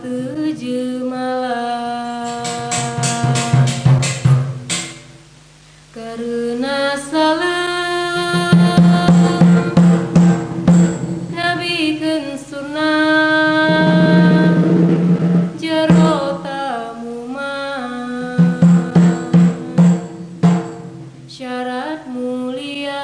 teu jemalah karena salem nabikeun sunnah jero tamu mah syarat mulia.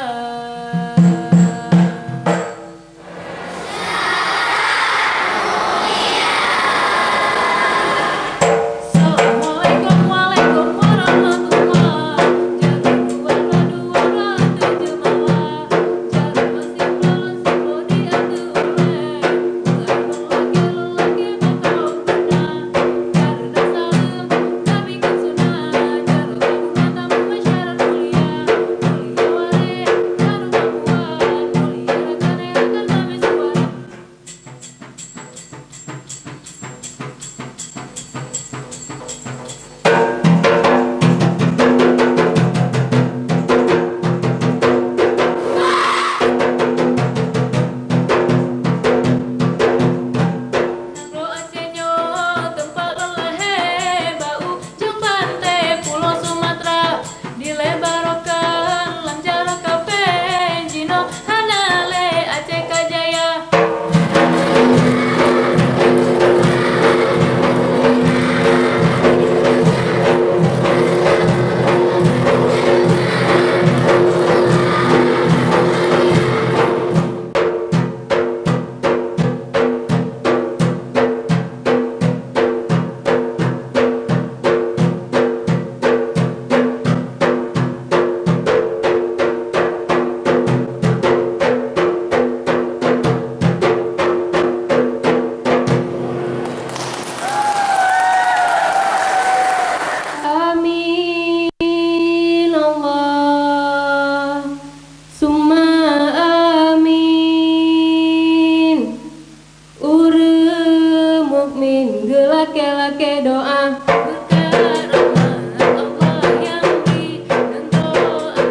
Lake doa berkah rahmat Allah yang beri dan doa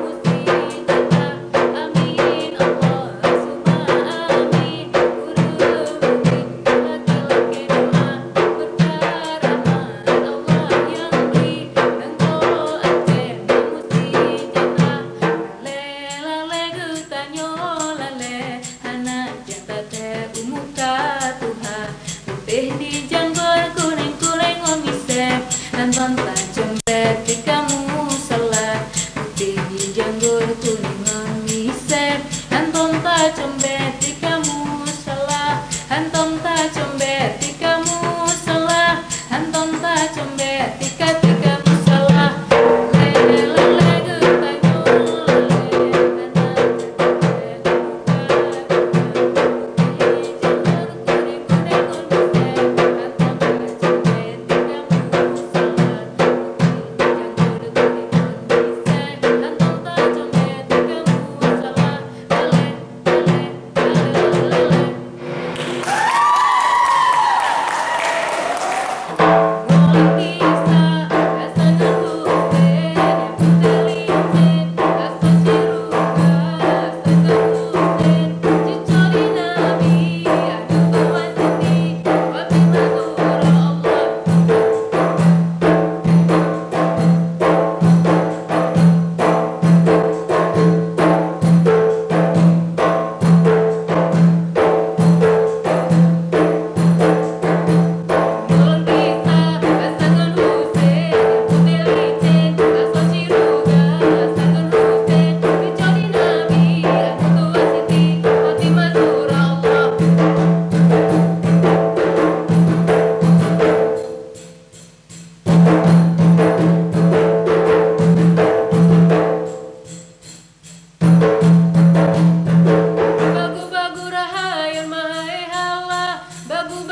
musti tata amin Allah summa amin urumin lake doa berkah rahmat Allah yang beri dan doa musti tata lale gutanyo lale anak jata te umuka Tuhan putih di nonton tajam beti kamu salah putih di janggur kuning ngisep nonton tajam beti kamu salah nonton tajam beti kamu salah nonton tajam beti kamu salah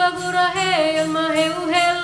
bagu rahayal maheu hela